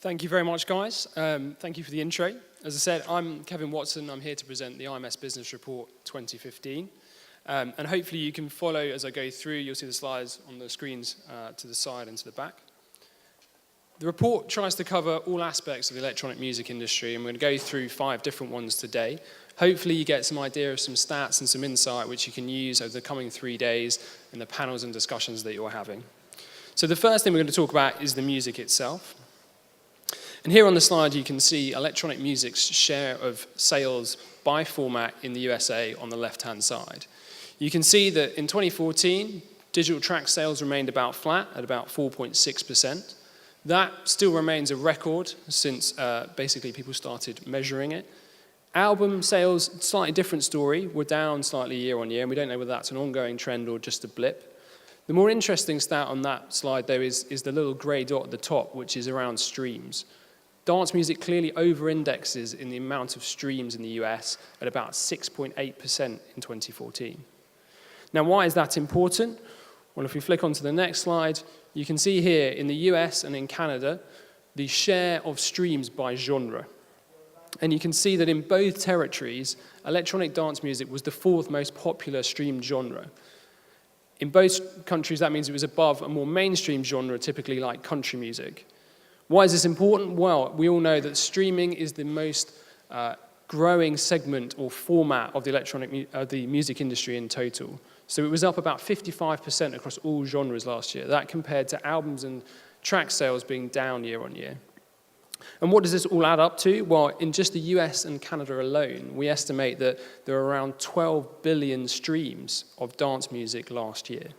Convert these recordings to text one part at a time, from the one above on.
Thank you very much, guys. Thank you for the intro. As I said, I'm Kevin Watson. I'm here to present the IMS Business Report 2015. And hopefully you can follow as I go through. You'll see the slides on the screens to the side and to the back. The report tries to cover all aspects of the electronic music industry, and we're going to go through 5 different ones today. Hopefully you get some idea of some stats and some insight which you can use over the coming 3 days in the panels and discussions that you're having. So the first thing we're going to talk about is the music itself. And here on the slide you can see electronic music's share of sales by format in the USA on the left-hand side. You can see that in 2014, digital track sales remained about flat at about 4.6%. That still remains a record since basically people started measuring it. Album sales, slightly different story. We're down slightly year on year, and we don't know whether that's an ongoing trend or just a blip. The more interesting stat on that slide, though, is the little grey dot at the top, which is around streams. Dance music clearly over-indexes in the amount of streams in the US at about 6.8% in 2014. Now, why is that important? Well, if we flick onto the next slide, you can see here in the US and in Canada, the share of streams by genre. And you can see that in both territories, electronic dance music was the 4th most popular streamed genre. In both countries, that means it was above a more mainstream genre, typically like country music. Why is this important? Well, we all know that streaming is the most growing segment or format of the music industry in total. So it was up about 55% across all genres last year. That compared to albums and track sales being down year on year. And what does this all add up to? Well, in just the US and Canada alone, we estimate that there are around 12 billion streams of dance music last year.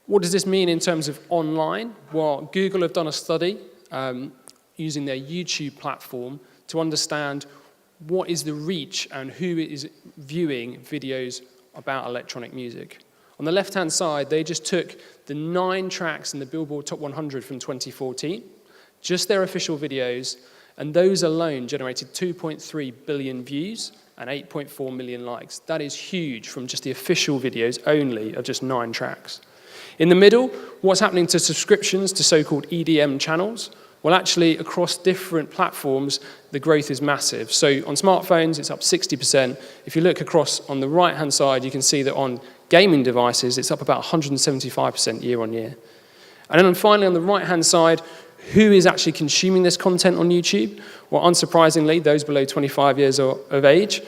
What does this mean in terms of online? Well, Google have done a study using their YouTube platform to understand what is the reach and who is viewing videos about electronic music. On the left-hand side, they just took the 9 tracks in the Billboard Top 100 from 2014, just their official videos, and those alone generated 2.3 billion views and 8.4 million likes. That is huge from just the official videos only of just 9 tracks. In the middle, what's happening to subscriptions to so-called EDM channels? Well, actually, across different platforms, the growth is massive. So on smartphones, it's up 60%. If you look across on the right-hand side, you can see that on gaming devices, it's up about 175% year on year. And then finally, on the right-hand side, who is actually consuming this content on YouTube? Well, unsurprisingly, those below 25 years of age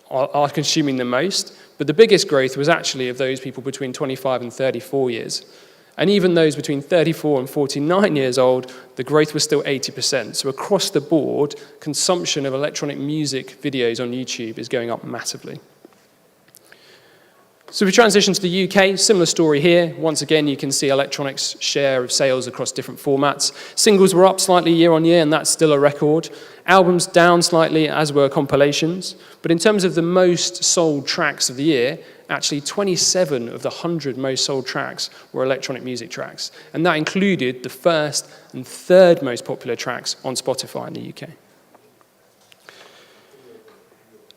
are consuming the most. But the biggest growth was actually of those people between 25 and 34 years. And even those between 34 and 49 years old, the growth was still 80%. So across the board, consumption of electronic music videos on YouTube is going up massively. So we transition to the UK, similar story here. Once again, you can see electronics share of sales across different formats. Singles were up slightly year on year, and that's still a record. Albums down slightly, as were compilations. But in terms of the most sold tracks of the year, actually 27 of the 100 most sold tracks were electronic music tracks. And that included the 1st and 3rd most popular tracks on Spotify in the UK.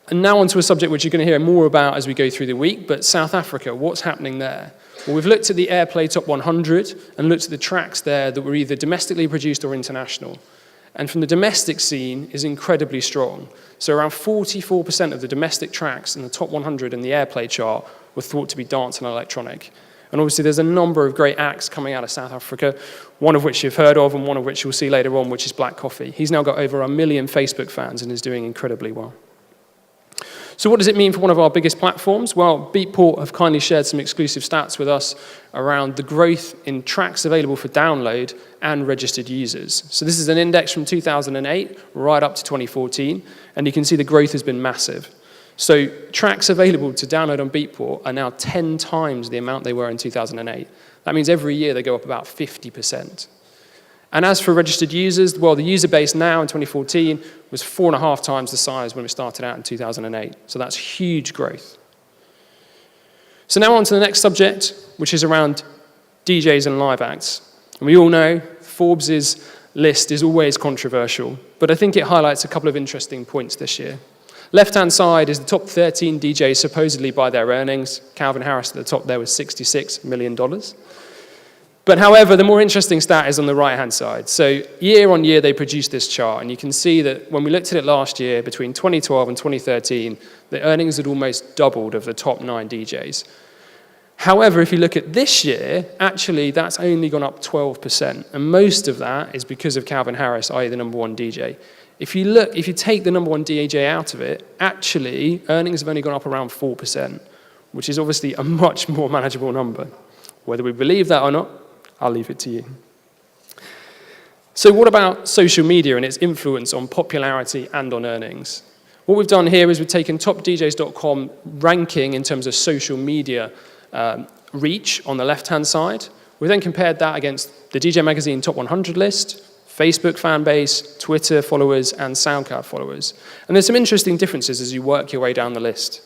And now onto a subject which you're going to hear more about as we go through the week, but South Africa, what's happening there? Well, we've looked at the Airplay Top 100 and looked at the tracks there that were either domestically produced or international. And from the domestic scene is incredibly strong. So around 44% of the domestic tracks in the top 100 in the Airplay chart were thought to be dance and electronic. And obviously there's a number of great acts coming out of South Africa, one of which you've heard of and one of which you'll see later on, which is Black Coffee. He's now got over 1 million Facebook fans and is doing incredibly well. So what does it mean for one of our biggest platforms? Well, Beatport have kindly shared some exclusive stats with us around the growth in tracks available for download and registered users. So this is an index from 2008 right up to 2014, and you can see the growth has been massive. So tracks available to download on Beatport are now 10 times the amount they were in 2008. That means every year they go up about 50%. And as for registered users, well, the user base now in 2014 was 4.5 times the size when we started out in 2008. So that's huge growth. So now on to the next subject, which is around DJs and live acts. And we all know Forbes' list is always controversial, but I think it highlights a couple of interesting points this year. Left-hand side is the top 13 DJs supposedly by their earnings. Calvin Harris at the top there was $66 million. But however, the more interesting stat is on the right-hand side. So year on year, they produced this chart, and you can see that when we looked at it last year, between 2012 and 2013, the earnings had almost doubled of the top 9 DJs. However, if you look at this year, actually, that's only gone up 12%, and most of that is because of Calvin Harris, i.e. the number 1 DJ. If you take the number 1 DJ out of it, actually, earnings have only gone up around 4%, which is obviously a much more manageable number. Whether we believe that or not, I'll leave it to you. So what about social media and its influence on popularity and on earnings? What we've done here is we've taken topdjs.com ranking in terms of social media reach on the left-hand side. We then compared that against the DJ Magazine Top 100 list, Facebook fan base, Twitter followers, and SoundCloud followers. And there's some interesting differences as you work your way down the list.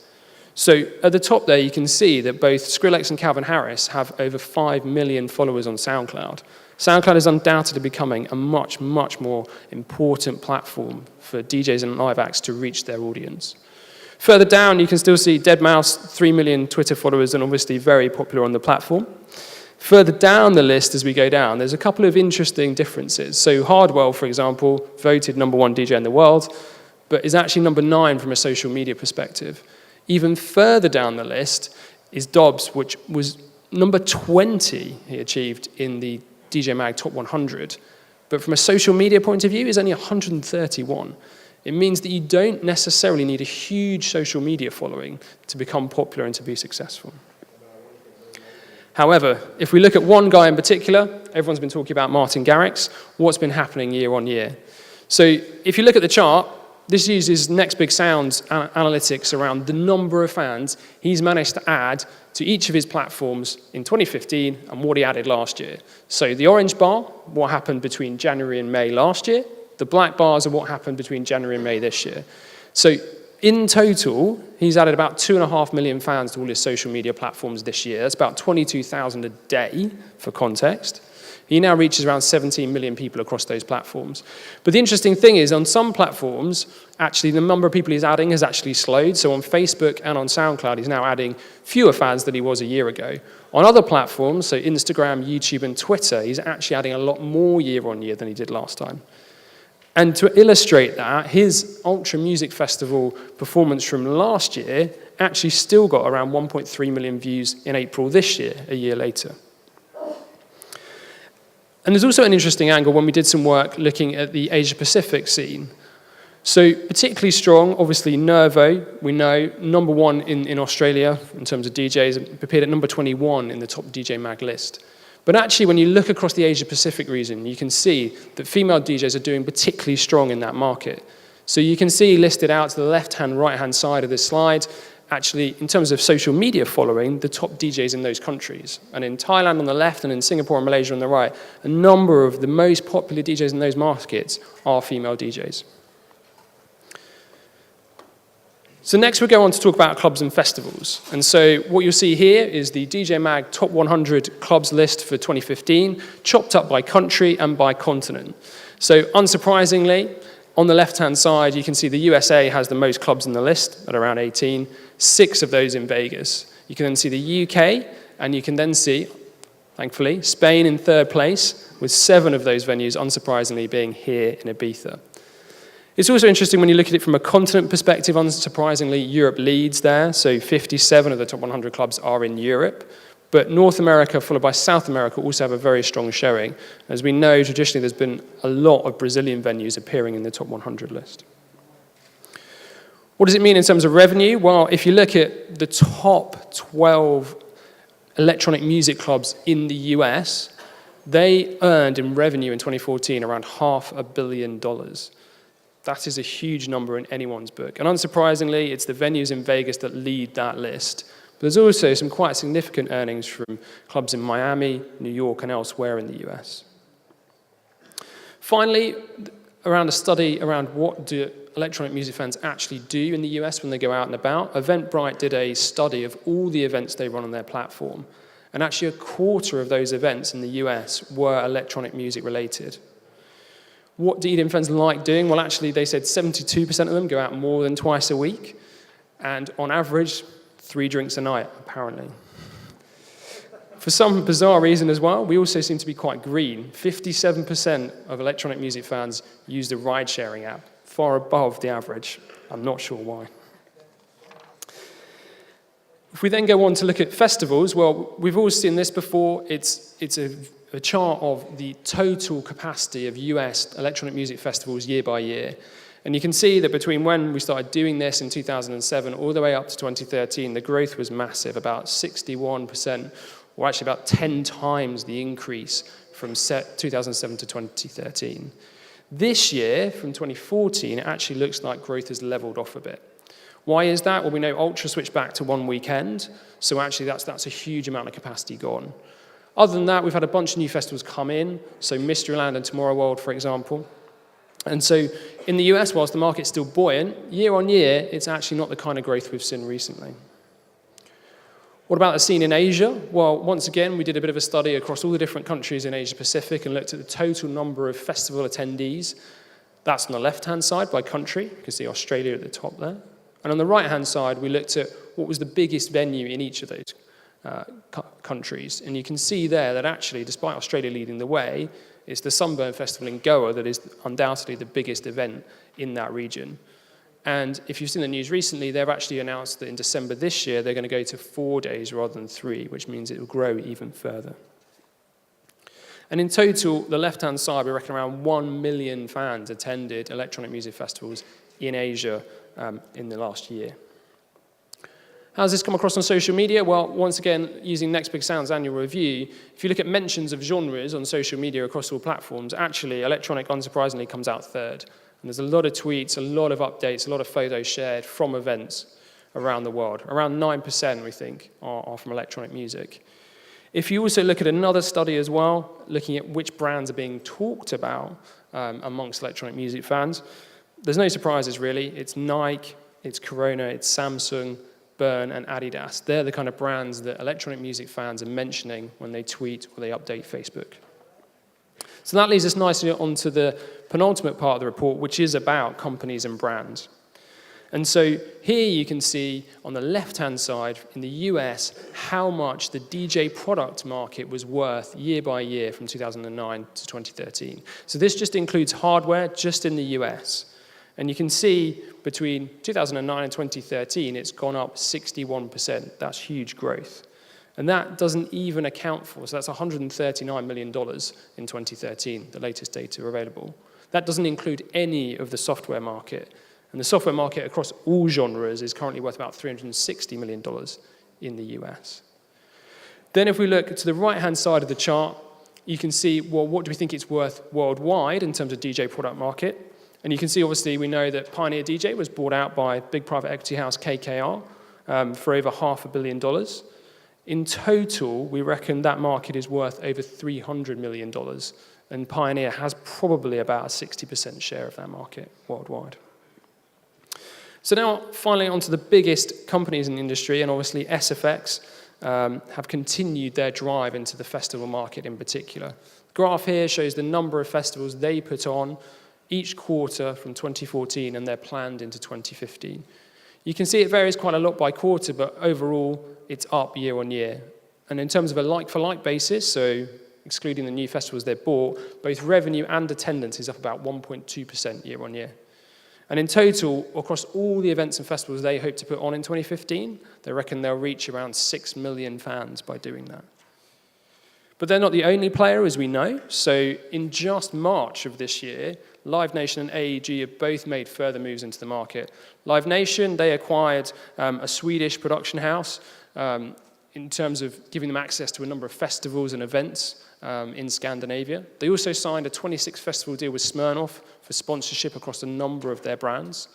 So at the top there, you can see that both Skrillex and Calvin Harris have over 5 million followers on SoundCloud. SoundCloud is undoubtedly becoming a much, much more important platform for DJs and live acts to reach their audience. Further down, you can still see deadmau5, 3 million Twitter followers, and obviously very popular on the platform. Further down the list as we go down, there's a couple of interesting differences. So Hardwell, for example, voted number 1 DJ in the world, but is actually number 9 from a social media perspective. Even further down the list is Dobbs, which was number 20 he achieved in the DJ Mag Top 100. But from a social media point of view, is only 131. It means that you don't necessarily need a huge social media following to become popular and to be successful. However, if we look at one guy in particular, everyone's been talking about Martin Garrix, what's been happening year on year. So if you look at the chart, this uses Next Big Sound's analytics around the number of fans he's managed to add to each of his platforms in 2015 and what he added last year. So the orange bar, what happened between January and May last year. The black bars are what happened between January and May this year. So in total, he's added about 2.5 million fans to all his social media platforms this year. That's about 22,000 a day, for context. He now reaches around 17 million people across those platforms. But the interesting thing is, on some platforms, actually the number of people he's adding has actually slowed. So on Facebook and on SoundCloud, he's now adding fewer fans than he was a year ago. On other platforms, so Instagram, YouTube, and Twitter, he's actually adding a lot more year on year than he did last time. And to illustrate that, his Ultra Music Festival performance from last year actually still got around 1.3 million views in April this year, a year later. And there's also an interesting angle when we did some work looking at the Asia-Pacific scene. So particularly strong, obviously Nervo, we know, number 1 in Australia in terms of DJs, appeared at number 21 in the top DJ Mag list. But actually, when you look across the Asia-Pacific region, you can see that female DJs are doing particularly strong in that market. So you can see listed out to the left-hand, right-hand side of this slide, actually, in terms of social media following, the top DJs in those countries. And in Thailand on the left and in Singapore and Malaysia on the right, a number of the most popular DJs in those markets are female DJs. So next we'll go on to talk about clubs and festivals. And so what you'll see here is the DJ Mag Top 100 Clubs list for 2015, chopped up by country and by continent. So unsurprisingly, on the left-hand side, you can see the USA has the most clubs in the list at around 18, 6 of those in Vegas. You can then see the UK, and you can then see, thankfully, Spain in 3rd place, with 7 of those venues, unsurprisingly, being here in Ibiza. It's also interesting when you look at it from a continent perspective, unsurprisingly, Europe leads there, so 57 of the top 100 clubs are in Europe. But North America, followed by South America, also have a very strong showing. As we know, traditionally, there's been a lot of Brazilian venues appearing in the top 100 list. What does it mean in terms of revenue? Well, if you look at the top 12 electronic music clubs in the US, they earned in revenue in 2014 around $500 million. That is a huge number in anyone's book. And unsurprisingly, it's the venues in Vegas that lead that list. But there's also some quite significant earnings from clubs in Miami, New York, and elsewhere in the US. Finally, around a study around what do electronic music fans actually do in the US when they go out and about, Eventbrite did a study of all the events they run on their platform. And actually a quarter of those events in the US were electronic music related. What do EDM fans like doing? Well, actually, they said 72% of them go out more than twice a week. And on average, 3 drinks a night, apparently. for some bizarre reason as well, we also seem to be quite green. 57% of electronic music fans use the ride-sharing app, far above the average. I'm not sure why. If we then go on to look at festivals, well, we've all seen this before. It's a chart of the total capacity of US electronic music festivals year by year. And you can see that between when we started doing this in 2007 all the way up to 2013, the growth was massive, about 61%, or actually about 10 times the increase from 2007 to 2013. This year, from 2014, it actually looks like growth has leveled off a bit. Why is that? Well, we know Ultra switched back to one weekend, so actually that's a huge amount of capacity gone. Other than that, we've had a bunch of new festivals come in, so Mysteryland and Tomorrowworld, for example. And so in the US, whilst the market's still buoyant, year on year, it's actually not the kind of growth we've seen recently. What about the scene in Asia? Well, once again, we did a bit of a study across all the different countries in Asia Pacific and looked at the total number of festival attendees. That's on the left-hand side by country. You can see Australia at the top there. And on the right-hand side, we looked at what was the biggest venue in each of those countries. And you can see there that actually, despite Australia leading the way, it's the Sunburn Festival in Goa that is undoubtedly the biggest event in that region. And if you've seen the news recently, they've actually announced that in December this year, they're going to go to 4 days rather than 3, which means it will grow even further. And in total, the left-hand side, we reckon around 1 million fans attended electronic music festivals in Asia in the last year. How's this come across on social media? Well, once again, using Next Big Sound's annual review, if you look at mentions of genres on social media across all platforms, actually, electronic, unsurprisingly, comes out third. And there's a lot of tweets, a lot of updates, a lot of photos shared from events around the world. Around 9%, we think, are from electronic music. If you also look at another study as well, looking at which brands are being talked about amongst electronic music fans, there's no surprises, really. It's Nike, it's Corona, it's Samsung, Burn, and Adidas. They're the kind of brands that electronic music fans are mentioning when they tweet or they update Facebook. So that leads us nicely onto the penultimate part of the report, which is about companies and brands. And so here you can see on the left-hand side in the US how much the DJ product market was worth year by year from 2009 to 2013. So this just includes hardware just in the US. And you can see between 2009 and 2013, it's gone up 61%. That's huge growth. And that doesn't even account for, so that's $139 million in 2013, the latest data available. That doesn't include any of the software market. And the software market across all genres is currently worth about $360 million in the US. Then if we look to the right-hand side of the chart, you can see, well, what do we think it's worth worldwide in terms of DJ product market? And you can see, obviously, we know that Pioneer DJ was bought out by big private equity house KKR for over $500 million. In total, we reckon that market is worth over $300 million. And Pioneer has probably about a 60% share of that market worldwide. So now, finally, onto the biggest companies in the industry, and obviously SFX have continued their drive into the festival market in particular. The graph here shows the number of festivals they put on each quarter from 2014, and they're planned into 2015. You can see it varies quite a lot by quarter, but overall, it's up year on year. And in terms of a like-for-like basis, so excluding the new festivals they bought, both revenue and attendance is up about 1.2% year on year. And in total, across all the events and festivals they hope to put on in 2015, they reckon they'll reach around 6 million fans by doing that. But they're not the only player, as we know. So in just March of this year, Live Nation and AEG have both made further moves into the market. Live Nation, they acquired a Swedish production house in terms of giving them access to a number of festivals and events in Scandinavia. They also signed a 26-festival deal with Smirnoff for sponsorship across a number of their brands.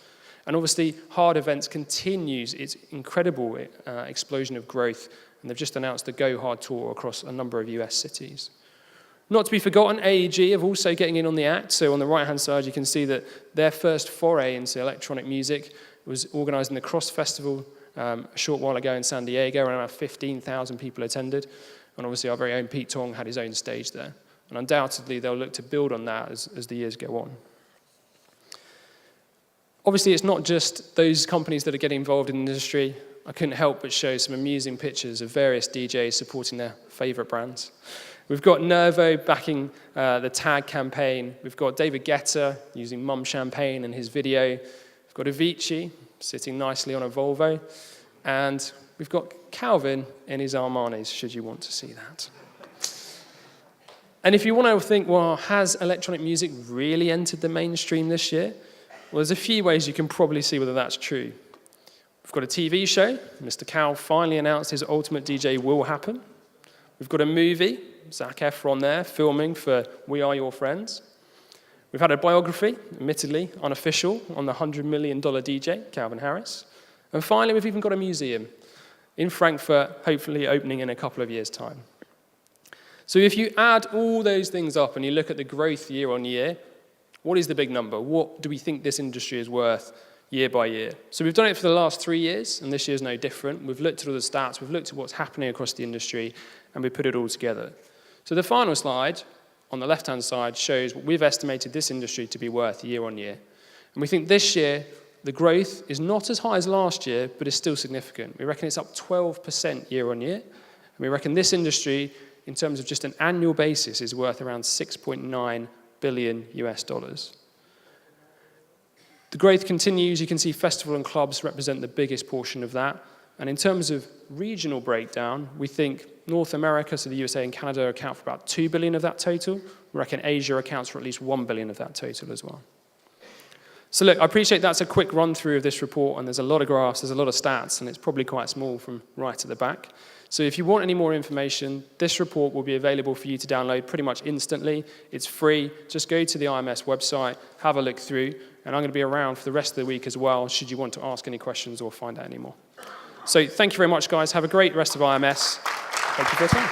And obviously, Hard Events continues its incredible explosion of growth, and they've just announced the Go Hard tour across a number of US cities. Not to be forgotten, AEG are also getting in on the act. So on the right-hand side, you can see that their first foray into electronic music was organized in the Cross Festival a short while ago in San Diego, around 15,000 people attended. And obviously, our very own Pete Tong had his own stage there. And undoubtedly, they'll look to build on that as the years go on. Obviously, it's not just those companies that are getting involved in the industry. I couldn't help but show some amusing pictures of various DJs supporting their favorite brands. We've got Nervo backing the Tag campaign. We've got David Guetta using Mum Champagne in his video. We've got Avicii sitting nicely on a Volvo. And we've got Calvin in his Armanis, should you want to see that. And if you want to think, well, has electronic music really entered the mainstream this year? Well, there's a few ways you can probably see whether that's true. We've got a TV show. Mr. Cal finally announced his Ultimate DJ will happen. We've got a movie, Zac Efron there, filming for We Are Your Friends. We've had a biography, admittedly unofficial, on the $100 million DJ, Calvin Harris. And finally, we've even got a museum in Frankfurt, hopefully opening in a couple of years' time. So if you add all those things up and you look at the growth year on year, what is the big number? What do we think this industry is worth year by year? So we've done it for the last 3 years, and this year's no different. We've looked at all the stats, we've looked at what's happening across the industry, and we put it all together. So the final slide, on the left-hand side, shows what we've estimated this industry to be worth year on year. And we think this year, the growth is not as high as last year, but is still significant. We reckon it's up 12% year on year. And we reckon this industry, in terms of just an annual basis, is worth around $6.9 billion US dollars. The growth continues. You can see festival and clubs represent the biggest portion of that. And in terms of regional breakdown, we think North America, so the USA and Canada, account for about 2 billion of that total. We reckon Asia accounts for at least 1 billion of that total as well. So look, I appreciate that's a quick run through of this report, and there's a lot of graphs, there's a lot of stats, and it's probably quite small from right at the back. So if you want any more information, this report will be available for you to download pretty much instantly. It's free. Just go to the IMS website, have a look through, and I'm going to be around for the rest of the week as well, should you want to ask any questions or find out any more. So thank you very much, guys. Have a great rest of IMS. Thank you for your time.